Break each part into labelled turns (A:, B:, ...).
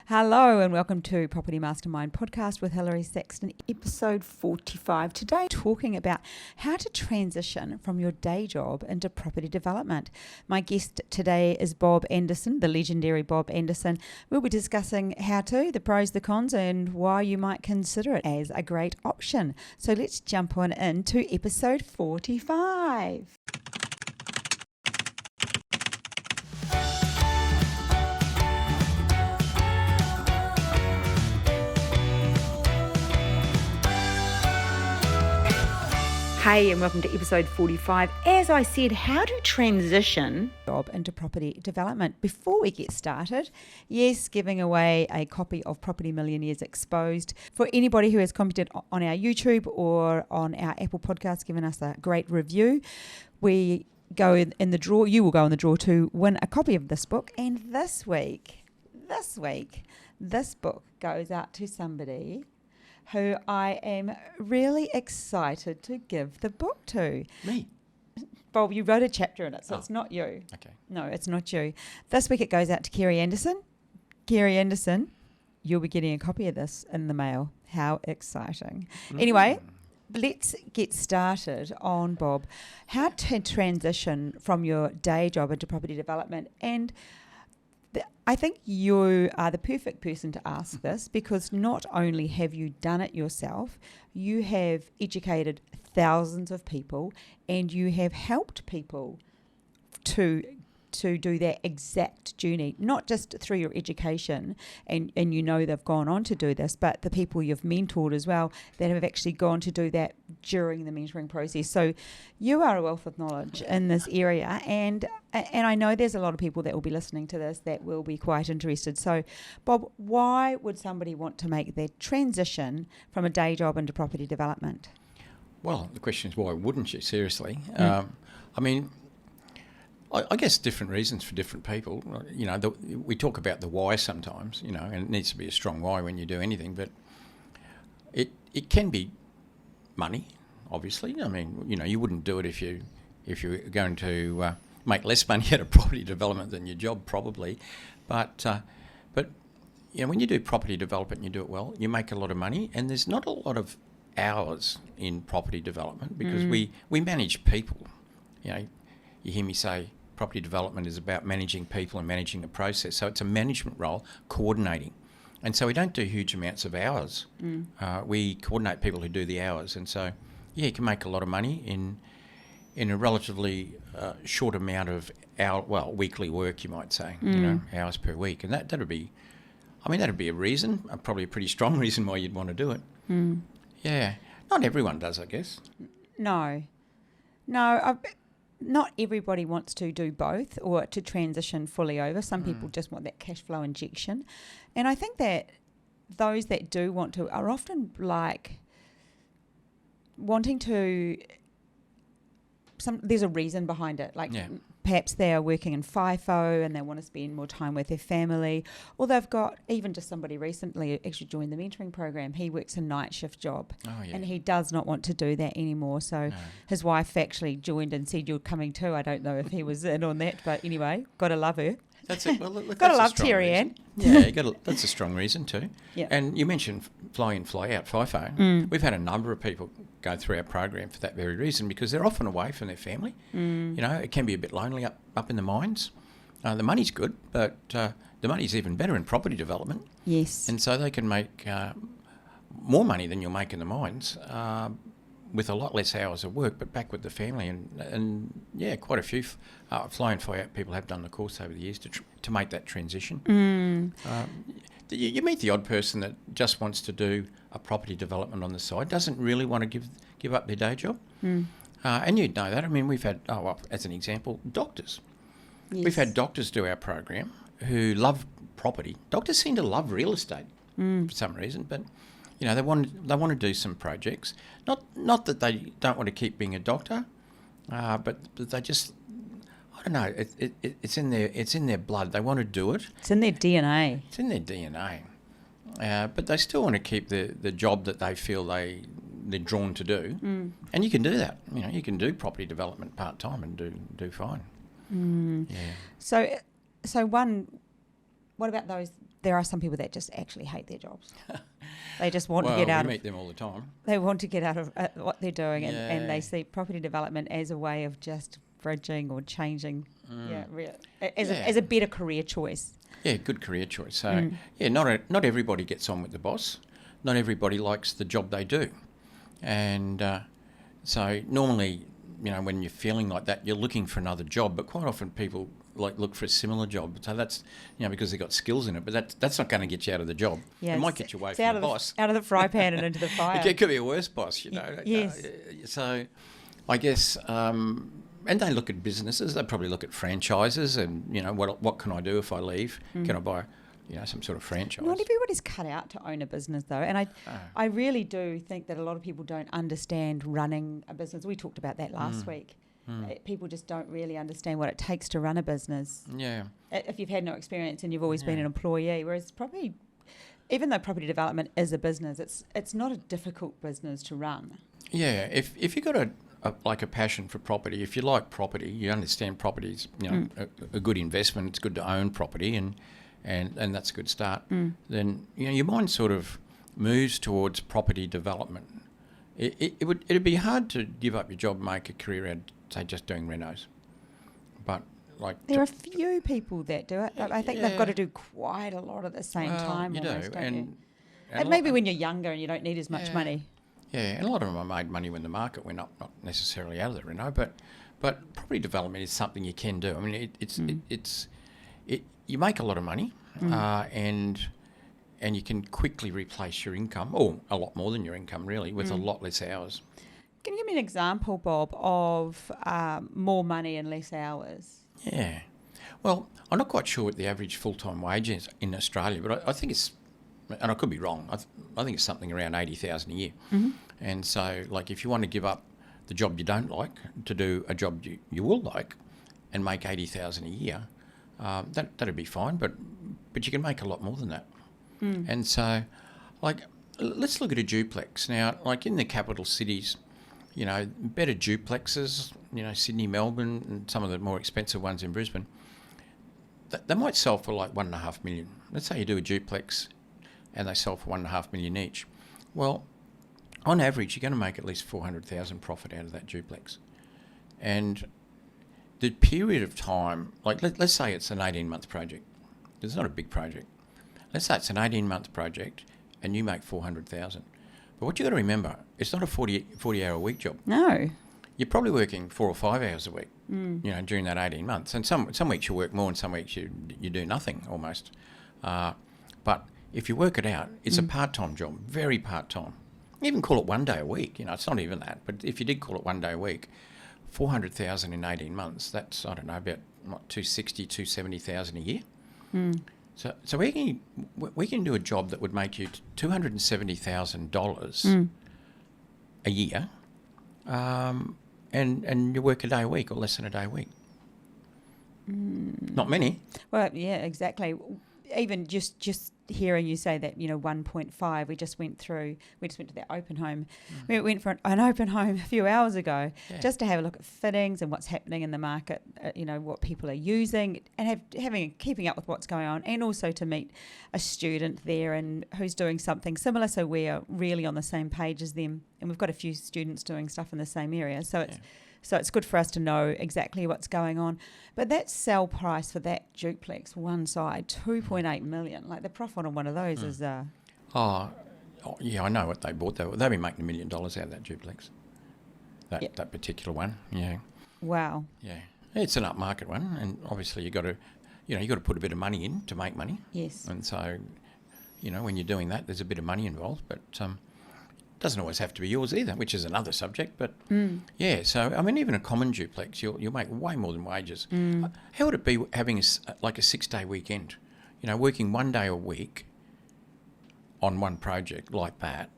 A: Hello and welcome to Property Mastermind podcast with Hilary Saxton, episode 45. Today, talking about how to transition from your day job into property development. My guest today is Bob Andersen, the legendary Bob Andersen. We'll be discussing how to, the pros, the cons, and why you might consider it as a great option. So let's jump on into episode 45. Hey, and welcome to episode 45. As I said, how to transition job into property development. Before we get started, yes, giving away a copy of Property Millionaires Exposed. For anybody who has commented on our YouTube or on our Apple podcast, giving us a great review, we go in the draw. You will go in the draw to win a copy of this book. And this week, this book goes out to somebody who I am really excited to give the book to.
B: Me?
A: Bob, you wrote a chapter in it, so it's not you.
B: Okay.
A: No, it's not you. This week it goes out to Kerry Andersen. Kerry Andersen, you'll be getting a copy of this in the mail. How exciting. Anyway, let's get started on, Bob, how to transition from your day job into property development. And I think you are the perfect person to ask this, because not only have you done it yourself, you have educated thousands of people and you have helped people to do that exact journey, not just through your education and you know they've gone on to do this, but the people you've mentored as well that have actually gone to do that during the mentoring process. So you are a wealth of knowledge in this area, and I know there's a lot of people that will be listening to this that will be quite interested. So Bob, why would somebody want to make their transition from a day job into property development?
B: Well, the question is, why wouldn't you? Seriously. I guess different reasons for different people. You know, we talk about the why sometimes, you know, and it needs to be a strong why when you do anything, but it can be money, obviously. I mean, you know, you wouldn't do it if you're going to make less money out of property development than your job, probably. But you know, when you do property development and you do it well, you make a lot of money, and there's not a lot of hours in property development because we manage people. You know, you hear me say property development is about managing people and managing a process. So it's a management role, coordinating. And so we don't do huge amounts of hours. We coordinate people who do the hours. And so, yeah, you can make a lot of money in a relatively short amount of weekly work, you might say, you know, hours per week. And that'd be a reason, probably a pretty strong reason why you'd want to do it. Yeah. Not everyone does, I guess.
A: No, not everybody wants to do both or to transition fully over. Some people just want that cash flow injection. And I think that those that do want to are often like wanting to, there's a reason behind it. Like perhaps they are working in FIFO and they want to spend more time with their family, or they've got, even just somebody recently actually joined the mentoring program. He works a night shift job and he does not want to do that anymore. So his wife actually joined and said, "You're coming too." I don't know if he was in on that, but anyway, gotta love her.
B: That's it. Well, look,
A: gotta love Terry Ann.
B: Yeah, that's a strong reason too.
A: Yep.
B: And you mentioned fly in, fly out, FIFO. We've had a number of people go through our program for that very reason, because they're often away from their family. You know, it can be a bit lonely up in the mines. The money's good, but the money's even better in property development.
A: Yes.
B: And so they can make more money than you'll make in the mines with a lot less hours of work, but back with the family. And yeah, quite a few fly in, fly out people have done the course over the years to make that transition. You meet the odd person that just wants to do a property development on the side, doesn't really want to give up their day job. And you'd know that. I mean, we've had, as an example, doctors.
A: Yes.
B: We've had doctors do our program who love property. Doctors seem to love real estate for some reason, but you know, they want to do some projects. Not that they don't want to keep being a doctor, but they just, I don't know. It's in their blood. They want to do it.
A: It's in their DNA.
B: It's in their DNA. But they still want to keep the job that they feel they're drawn to do. And you can do that. You know, you can do property development part time and do fine. Yeah.
A: So one what about those? There are some people that just actually hate their jobs. They just want to get out
B: we
A: of...
B: meet them all the time.
A: They want to get out of what they're doing, and they see property development as a way of just bridging or changing, as a better career choice.
B: Yeah, good career choice. So, not everybody gets on with the boss. Not everybody likes the job they do. And so normally, when you're feeling like that, you're looking for another job, but quite often people look for a similar job. So that's, because they've got skills in it, but that's not going to get you out of the job. Yeah, it might get you away from the boss.
A: Out of the fry pan and into the fire.
B: It could be a worse boss,
A: Yes.
B: So I guess, and they look at businesses, they probably look at franchises and, what can I do if I leave? Can I buy, some sort of franchise?
A: Not everybody's cut out to own a business though. And I really do think that a lot of people don't understand running a business. We talked about that last week. People just don't really understand what it takes to run a business.
B: Yeah.
A: If you've had no experience and you've always been an employee, whereas probably, even though property development is a business, it's not a difficult business to run. Yeah,
B: if you've got a passion for property, if you like property, you understand property is a good investment. It's good to own property, and that's a good start. Then your mind sort of moves towards property development. It'd be hard to give up your job and make a career out, say, just doing renos. But
A: there are a few people that do it. I think they've got to do quite a lot at the same time.
B: You
A: almost,
B: do,
A: don't you?
B: And
A: maybe when you're younger and you don't need as much money.
B: Yeah, and a lot of them made money when the market went up, not necessarily out of the reno, but property development is something you can do. I mean, you make a lot of money, and you can quickly replace your income, or a lot more than your income, really, with a lot less hours.
A: Can you give me an example, Bob, of more money and less hours?
B: Yeah. Well, I'm not quite sure what the average full-time wage is in Australia, but I think it's, and I could be wrong, I think it's something around 80,000 a year. And so, if you want to give up the job you don't like to do a job you will like and make 80,000 a year, that'd be fine, but you can make a lot more than that. And so, let's look at a duplex. Now, in the capital cities, better duplexes, Sydney, Melbourne, and some of the more expensive ones in Brisbane, they might sell for $1.5 million. Let's say you do a duplex and they sell for $1.5 million each. Well, on average, you're going to make at least $400,000 profit out of that duplex. And the period of time, let's say it's an 18-month project. It's not a big project. Let's say it's an 18-month project and you make $400,000. But what you've got to remember, it's not a 40-hour-a-week job.
A: No.
B: You're probably working 4 or 5 hours a week, during that 18 months. And some weeks you work more and some weeks you do nothing almost. But if you work it out, it's a part-time job, very part-time. Even call it 1 day a week, it's not even that. But if you did call it 1 day a week, 400,000 in 18 months, that's, I don't know, about 260,000, 270,000 a year. So we can do a job that would make you $270,000 a year, and you work a day a week or less than a day a week. Not many.
A: Well, yeah, exactly. Even just hearing you say that, 1.5, we just went to that open home. We went for an open home a few hours ago just to have a look at fittings and what's happening in the market, what people are using, and keeping up with what's going on, and also to meet a student there and who's doing something similar, so we're really on the same page as them, and we've got a few students doing stuff in the same area, so it's good for us to know exactly what's going on. But that sell price for that duplex, one side, 2.8 million. The profit on one of those is...
B: Oh, yeah, I know what they bought. They've been making $1 million out of that duplex. That particular one, yeah.
A: Wow.
B: Yeah. It's an upmarket one, and obviously you've got to put a bit of money in to make money.
A: Yes.
B: And so, when you're doing that, there's a bit of money involved, but... doesn't always have to be yours either, which is another subject. But so I mean, even a common duplex, you'll make way more than wages. How would it be having a 6-day weekend? Working 1 day a week on one project like that.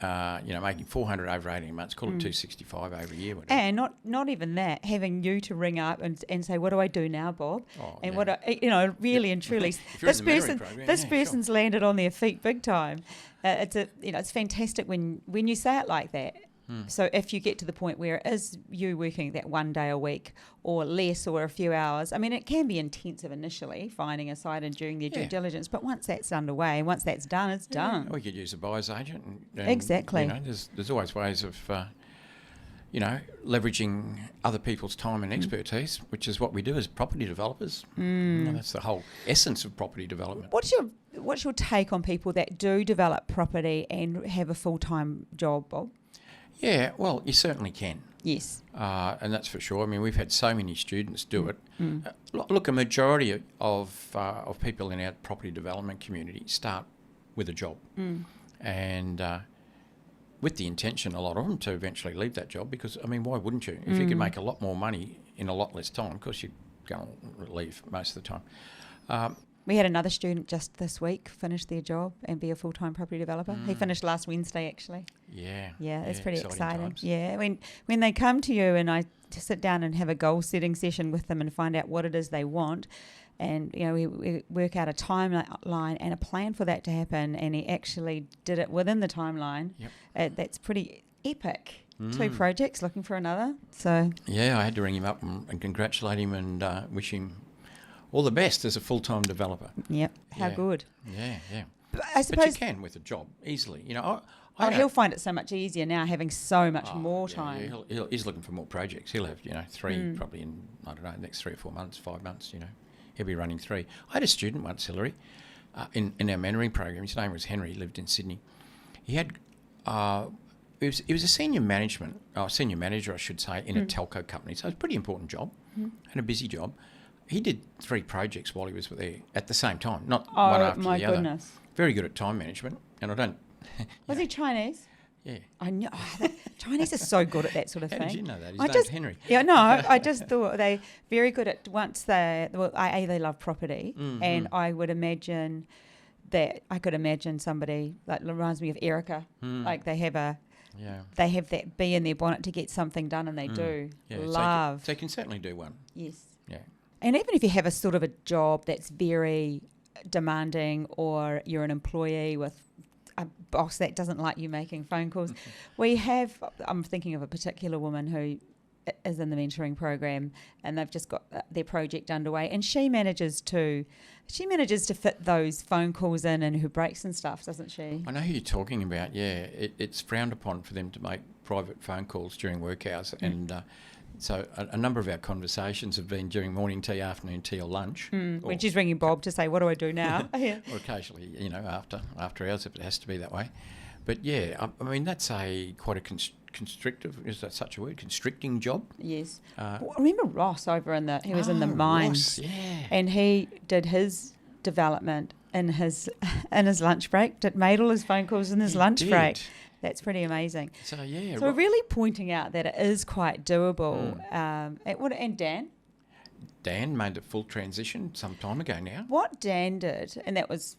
B: Making 400 over 18 months, call it 265 over a year. Whatever.
A: And not even that, having you to ring up and say, what do I do now, Bob? What really and truly, this person's landed on their feet big time. It's fantastic when you say it like that. So if you get to the point where it is you working that 1 day a week or less or a few hours, I mean, it can be intensive initially, finding a site and doing their due diligence, but once that's underway, once that's done, it's done.
B: We could use a buyer's agent. And,
A: Exactly.
B: You know, there's always ways of, you know, leveraging other people's time and expertise, which is what we do as property developers. You know, that's the whole essence of property development.
A: What's your take on people that do develop property and have a full-time job, Bob?
B: Yeah, well, you certainly can.
A: Yes.
B: And that's for sure. I mean, we've had so many students do it. Look, a majority of people in our property development community start with a job. And with the intention, a lot of them, to eventually leave that job because, I mean, why wouldn't you? If you could make a lot more money in a lot less time, of course you'd go and leave most of the time.
A: We had another student just this week finish their job and be a full-time property developer. He finished last Wednesday, actually.
B: Yeah.
A: Yeah, it's pretty exciting.
B: Times.
A: Yeah, when they come to you and I sit down and have a goal-setting session with them and find out what it is they want, and you know we work out a timeline and a plan for that to happen, and he actually did it within the timeline. That's pretty epic. 2 projects, looking for another. So
B: yeah, I had to ring him up and congratulate him and wish him all the best as a full-time developer.
A: Yep, how good.
B: Yeah.
A: But I suppose
B: you can with a job easily. You know,
A: he'll find it so much easier now, having so much more time.
B: He's looking for more projects. He'll have 3 probably in the next 3 or 4 months, 5 months. He'll be running 3. I had a student once, Hillary, in our mentoring program. His name was Henry. He lived in Sydney. He had he was a senior manager, I should say, in a telco company. So it was a pretty important job and a busy job. He did 3 projects while he was there at the same time, not one after the other. Oh, my goodness. Very good at time management. And I don't...
A: Was he Chinese?
B: Yeah.
A: I know. Chinese are so good at that sort of thing.
B: How did you know that? His name's Henry.
A: Yeah, no, I just thought they very good at they love property, and I would imagine that I could imagine somebody like reminds me of Erica, like they have that bee in their bonnet to get something done, and they do love.
B: So they can certainly do one.
A: Yes.
B: Yeah.
A: And even if you have a sort of a job that's very demanding, or you're an employee with a boss that doesn't like you making phone calls, I'm thinking of a particular woman who is in the mentoring program, and they've just got their project underway, and she manages to fit those phone calls in her breaks and stuff, doesn't she?
B: I know who you're talking about. Yeah, it's frowned upon for them to make private phone calls during work hours, and so a number of our conversations have been during morning tea, afternoon tea, or lunch.
A: When she's ringing Bob to say, "What do I do now?"
B: Or occasionally, after hours if it has to be that way. But yeah, I mean that's quite a constrictive. Is that such a word? Constricting job. Yes.
A: I remember Ross he was in the mines,
B: Ross,
A: and he did his development in his lunch break. Made all his phone calls in his lunch break. That's pretty amazing. So we're really pointing out that it is quite doable. And
B: Dan made a full transition some time ago now.
A: What Dan did, and that was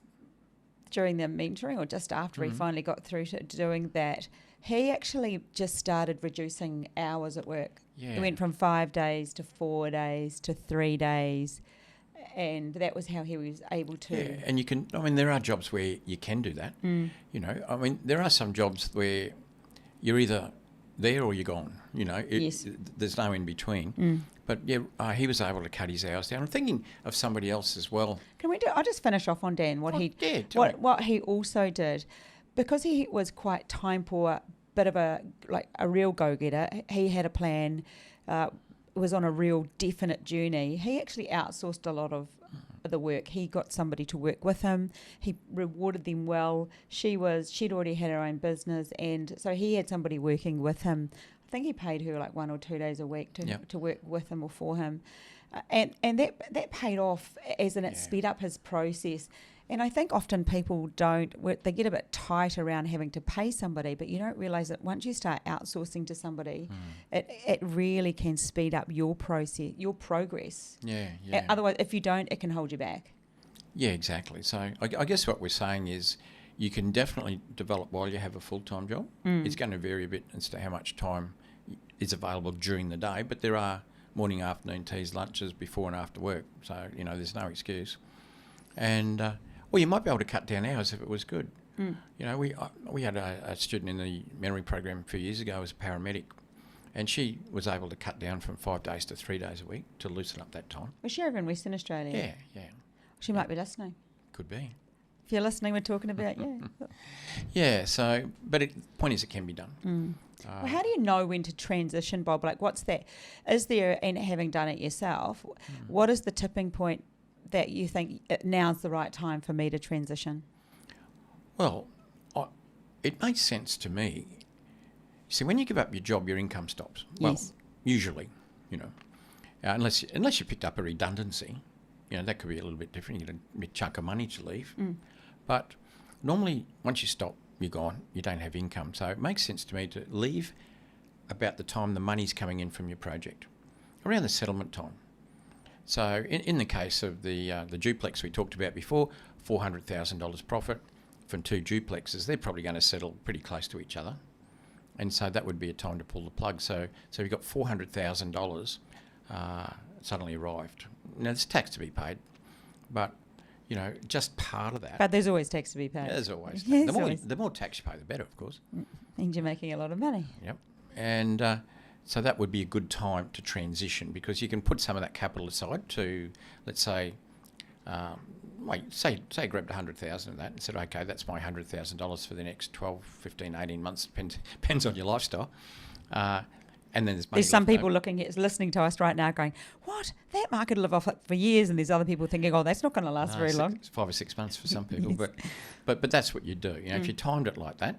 A: during the mentoring or just after he finally got through to doing that, he actually just started reducing hours at work. Yeah. He went from 5 days to 4 days to 3 days. And that was how he was able to...
B: Yeah, and there are jobs where you can do that. There are some jobs where you're either there or you're gone. There's no in between. But he was able to cut his hours down. I'm thinking of somebody else as well.
A: I'll just finish off on Dan, what he also did. Because he was quite time poor, bit of a real go-getter, he had a plan, was on a real definite journey. He actually outsourced a lot of the work. He got somebody to work with him. He rewarded them well. She'd already had her own business, and so he had somebody working with him. I think he paid her 1 or 2 days a week to work with him or for him. And that paid off as in it sped up his process. And I think often people they get a bit tight around having to pay somebody, but you don't realise that once you start outsourcing to somebody, it really can speed up your process, your progress. Yeah. Otherwise, if you don't, it can hold you back.
B: Yeah, exactly. So I guess what we're saying is you can definitely develop while you have a full-time job. It's going to vary a bit as to how much time is available during the day, but there are morning, afternoon teas, lunches, before and after work. So, there's no excuse. And... you might be able to cut down hours if it was good.
A: Mm.
B: You know, we had a student in the mentoring program a few years ago as a paramedic, and she was able to cut down from 5 days to 3 days a week to loosen up that time.
A: Was she over in Western Australia?
B: Yeah, yeah.
A: She might be listening.
B: Could be.
A: If you're listening, we're talking about you.
B: Yeah, so, but the point is it can be done.
A: Mm. Well, how do you know when to transition, Bob? Like, what's that? Is there, and having done it yourself, what is the tipping point that you think now's the right time for me to transition?
B: Well, it makes sense to me. See, when you give up your job, your income stops. Well,
A: Yes.
B: usually, you know, unless you picked up a redundancy, you know, that could be a little bit different. You get a big chunk of money to leave.
A: Mm.
B: But normally, once you stop, you're gone. You don't have income. So it makes sense to me to leave about the time the money's coming in from your project, around the settlement time. So in the case of the duplex we talked about before, $400,000 profit from 2 duplexes, they're probably going to settle pretty close to each other. And so that would be a time to pull the plug. So you've got $400,000 suddenly arrived. Now, there's tax to be paid, but, you know, just part of that.
A: But there's always tax to be paid.
B: Yeah, there's always.
A: Yes,
B: The more tax you pay, the better, of course.
A: And you're making a lot of money.
B: Yep. And so that would be a good time to transition, because you can put some of that capital aside to, let's say, say I grabbed 100,000 of that and said, okay, that's my $100,000 for the next 12, 15, 18 months, depends on your lifestyle. And then there's
A: some people listening to us right now going, what? That market will live off it for years. And there's other people thinking, oh, that's not going to last very long.
B: 5 or 6 months for some people.
A: Yes.
B: But that's what you do. You know, if you timed it like that,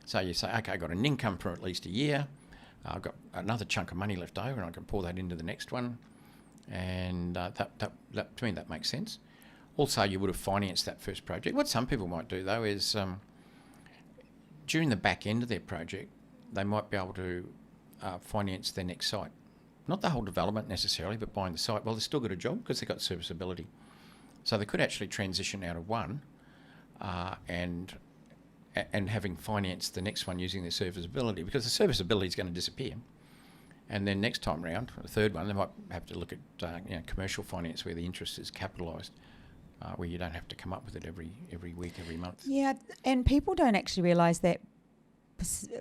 B: so you say, okay, I've got an income for at least a year. I've got another chunk of money left over and I can pour that into the next one. And that to me, that makes sense. Also, you would have financed that first project. What some people might do, though, is during the back end of their project, they might be able to finance their next site. Not the whole development necessarily, but buying the site. Well, they've still got a job because they've got serviceability. So they could actually transition out of one and having financed the next one using their serviceability, because the serviceability is going to disappear. And then next time round, the third one, they might have to look at commercial finance where the interest is capitalised, where you don't have to come up with it every week, every month.
A: Yeah, and people don't actually realise that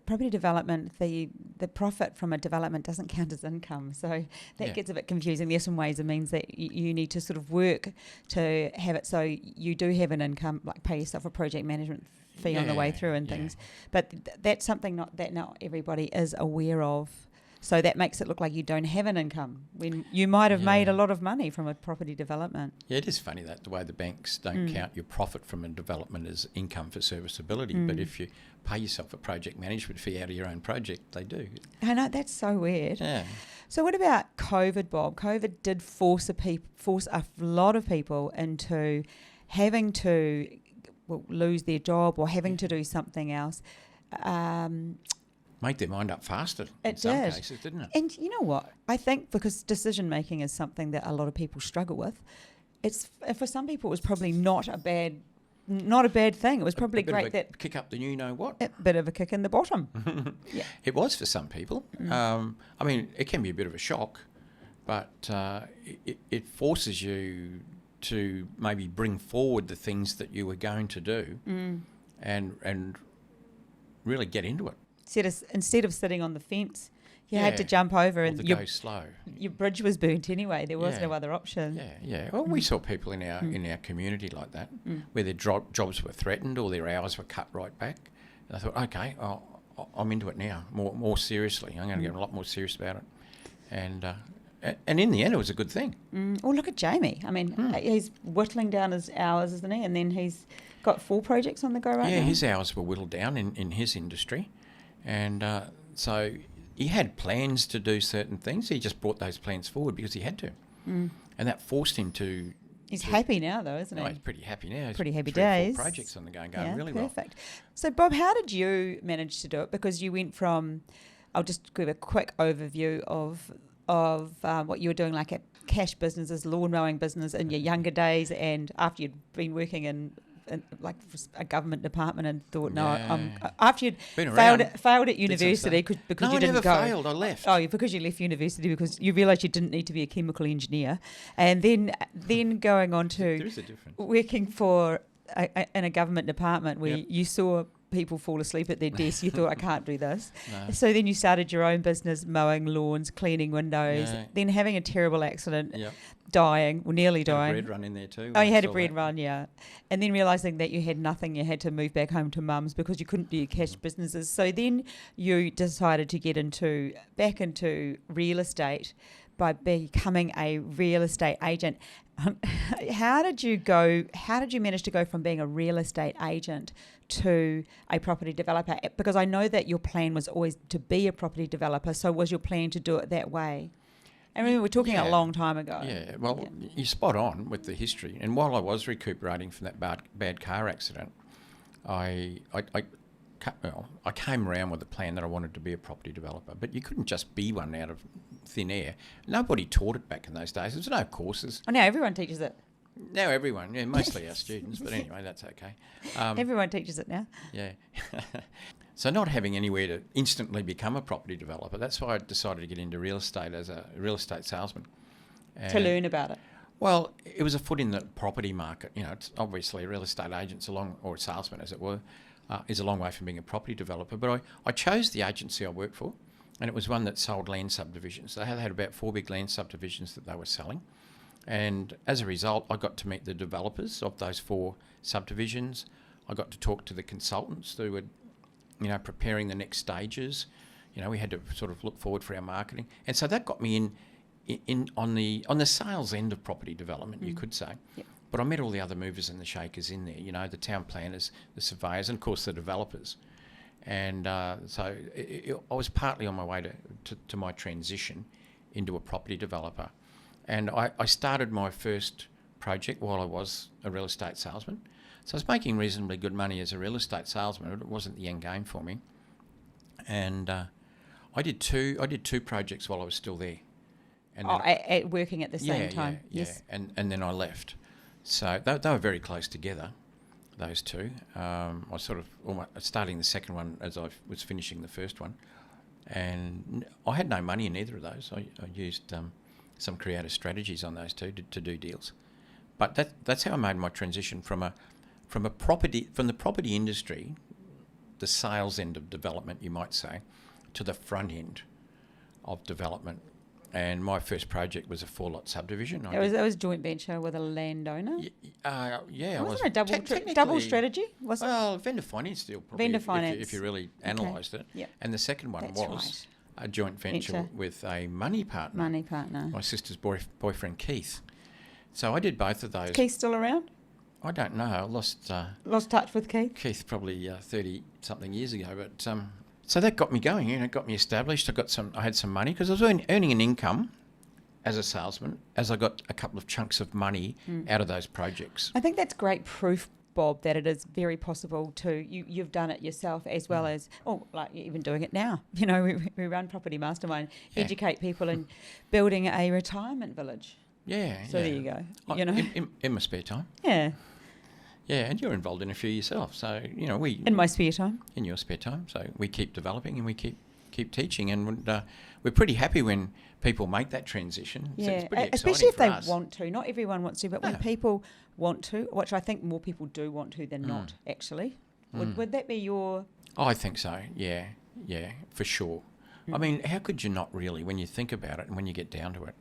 A: property development, the profit from a development doesn't count as income. So that gets a bit confusing. There's some ways it means that you need to sort of work to have it so you do have an income, like pay yourself a project management fee on the way through and things. But that's something that not everybody is aware of. So that makes it look like you don't have an income when you might have made a lot of money from a property development. Yeah,
B: it is funny that the way the banks don't count your profit from a development as income for serviceability. But if you pay yourself a project management fee out of your own project, they do.
A: I know, that's so weird.
B: Yeah.
A: So what about COVID, Bob? COVID did force a lot of people into having to lose their job or having to do something else.
B: Make their mind up faster in some cases, didn't it?
A: And you know what? I think because decision making is something that a lot of people struggle with. It's for some people it was probably not a bad thing. It was probably great that
B: kick up the you know what.
A: A bit of a kick in the bottom. Yeah.
B: It was for some people. I mean, it can be a bit of a shock, but it forces you to maybe bring forward the things that you were going to do, and really get into it.
A: Instead of sitting on the fence, you had to jump over, and
B: go slow.
A: Your bridge was burnt anyway. There was no other option.
B: Yeah. Well, we saw people in our community like that, where their jobs were threatened or their hours were cut right back. And I thought, okay, I'm into it now, more seriously. I'm going to get a lot more serious about it. And in the end, it was a good thing.
A: Well, look at Jamie. I mean, he's whittling down his hours, isn't he? And then he's got 4 projects on the go right now.
B: Yeah, his hours were whittled down in his industry. And so he had plans to do certain things. He just brought those plans forward because he had to. And that forced him to...
A: He's happy now, though, isn't he?
B: He's pretty happy now.
A: Pretty happy days.
B: 4 projects on the go and going really well.
A: Perfect. So, Bob, how did you manage to do it? Because you went from... I'll just give a quick overview of what you were doing, like at cash businesses, lawn mowing business in your younger days, and after you'd been working in like a government department and thought, after you'd failed at university because you didn't go.
B: I never failed. I left.
A: Oh, because you left university because you realised you didn't need to be a chemical engineer, and then going on to
B: there is a difference.
A: working for in a government department where
B: Yep.
A: you saw people fall asleep at their desk. You thought, I can't do this.
B: No.
A: So then you started your own business, mowing lawns, cleaning windows,
B: Yeah.
A: then having a terrible accident,
B: Yep.
A: dying, or nearly
B: Had a
A: dying.
B: bread run in there too.
A: Oh, you
B: I
A: had a
B: saw
A: bread
B: that.
A: run, yeah. And then realising that you had nothing, you had to move back home to mum's because you couldn't do cash businesses. So then you decided to get back into real estate by becoming a real estate agent. How did you manage to go from being a real estate agent to a property developer? Because I know that your plan was always to be a property developer. So was your plan to do it that way? I mean, we're talking a
B: Yeah.
A: long time ago.
B: Yeah, well, you're spot on with the history. And while I was recuperating from that bad car accident, I came around with a plan that I wanted to be a property developer. But you couldn't just be one out of thin air. Nobody taught it back in those days. There was no courses.
A: Oh, now everyone teaches it.
B: Now everyone, mostly our students, but anyway, that's okay.
A: Everyone teaches it now.
B: Yeah. So not having anywhere to instantly become a property developer, that's why I decided to get into real estate as a real estate salesman.
A: To learn about it.
B: Well, it was a foot in the property market. It's obviously a real estate agent's or a salesman, as it were, is a long way from being a property developer. But I chose the agency I worked for, and it was one that sold land subdivisions. They had about 4 big land subdivisions that they were selling. And as a result, I got to meet the developers of those 4 subdivisions. I got to talk to the consultants who were, preparing the next stages. We had to sort of look forward for our marketing. And so that got me in on the sales end of property development, you could say.
A: Yep.
B: But I met all the other movers and the shakers in there, the town planners, the surveyors, and of course the developers. And so I was partly on my way to my transition into a property developer. And I started my first project while I was a real estate salesman. So I was making reasonably good money as a real estate salesman, but it wasn't the end game for me. And I did two projects while I was still there. And
A: at working at the same time.
B: Yeah.
A: Yes.
B: And then I left. So they were very close together, those two. I was sort of starting the second one as I was finishing the first one. And I had no money in either of those. I used some creative strategies on those two to do deals. But that's how I made my transition from the property industry, the sales end of development, you might say, to the front end of development. And my first project was a 4-lot subdivision.
A: It was a joint venture with a landowner.
B: Yeah,
A: Wasn't it double strategy?
B: Well, vendor finance deal probably.
A: Vendor finance.
B: If you really analysed it.
A: Yep.
B: And the second one
A: That's
B: was a joint venture with a money partner.
A: Money partner.
B: My sister's boyfriend Keith. So I did both of those.
A: Keith still around?
B: I don't know. I lost
A: touch with Keith.
B: Keith probably 30 something years ago, but so that got me going. It got me established. I had some money because I was earning an income as a salesman as I got a couple of chunks of money out of those projects.
A: I think that's great proof, Bob, that it is very possible to you've done it yourself as well as like you're even doing it now. We run Property Mastermind, educate people in building a retirement village.
B: Yeah.
A: So there you go.
B: In my spare time.
A: Yeah.
B: Yeah, and you're involved in a few yourself. So, we...
A: In my spare time.
B: In your spare time. So we keep developing and we keep teaching. And we're pretty happy when people make that transition.
A: Yeah,
B: so it's pretty
A: especially if
B: exciting for
A: they
B: us.
A: want to. Not everyone wants to, but when people want to, which I think more people do want to than not, actually. Would that be your...
B: Oh, I think so, yeah, for sure. I mean, how could you not really, when you think about it and when you get down to it?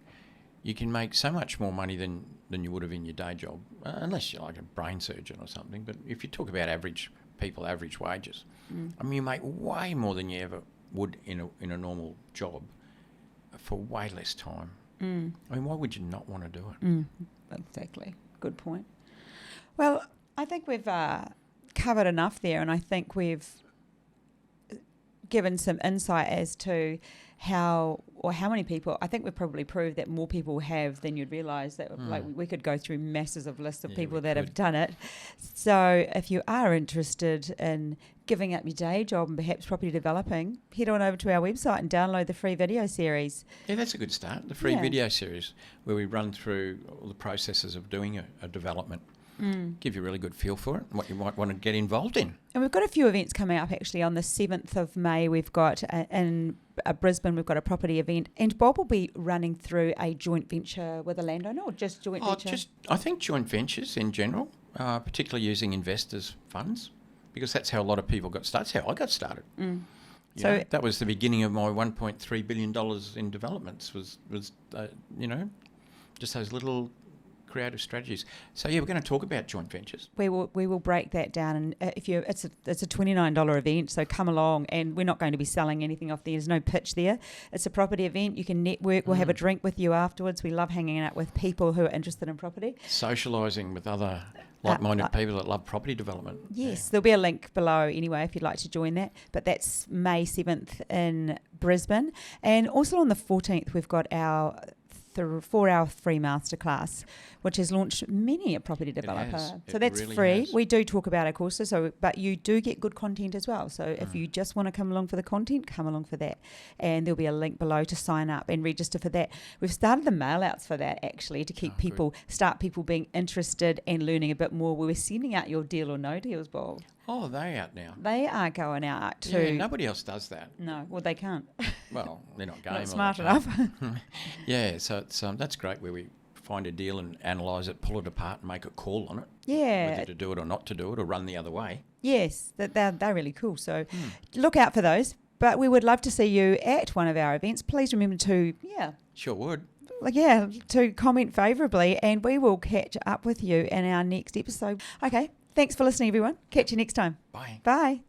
B: You can make so much more money than you would have in your day job, unless you're like a brain surgeon or something. But if you talk about average wages, I mean, you make way more than you ever would in a normal job for way less time. I mean, why would you not want to do it?
A: Exactly. Good point. Well, I think we've covered enough there, and I think we've given some insight as to how many people. I think we've probably proved that more people have than you'd realise. That like we could go through masses of lists of people that have done it. So if you are interested in giving up your day job and perhaps property developing, head on over to our website and download the free video series.
B: Yeah, that's a good start. The free video series where we run through all the processes of doing a development. Give you a really good feel for it, what you might want to get involved in.
A: And we've got a few events coming up actually on the 7th of May. We've got in Brisbane, we've got a property event, and Bob will be running through a joint venture with a landowner, or just joint venture?
B: I think joint ventures in general. particularly using investors' funds, because that's how a lot of people got started. That's how I got started. So that was the beginning of my $1.3 billion in developments. Was just those little creative strategies. So we're going to talk about joint ventures.
A: We will break that down, and it's a $29 event, so come along. And we're not going to be selling anything off there. There's no pitch there. It's a property event. You can network. We'll have a drink with you afterwards. We love hanging out with people who are interested in property,
B: socialising with other like-minded people that love property development.
A: Yes, there'll be a link below anyway if you'd like to join that. But that's May 7th in Brisbane, and also on the 14th we've got our 4-hour free masterclass, which has launched many a property developer. So that's really free. We do talk about our courses, but you do get good content as well. So if you just want to come along for the content, come along for that. And there'll be a link below to sign up and register for that. We've started the mail outs for that actually to keep people being interested and learning a bit more. We were sending out your deal or no deals, Bob.
B: Oh, are they out now?
A: They are going out too.
B: Yeah, nobody else does that.
A: No, well they can't.
B: Well, they're not game.
A: Not smart enough.
B: Yeah, so it's that's great where we find a deal and analyse it, pull it apart, and make a call on it.
A: Yeah.
B: Whether to do it or not to do it, or run the other way.
A: Yes, they're really cool. So look out for those. But we would love to see you at one of our events. Please remember to
B: Sure would.
A: To comment favourably, and we will catch up with you in our next episode. Okay. Thanks for listening, everyone. Catch you next time.
B: Bye.
A: Bye.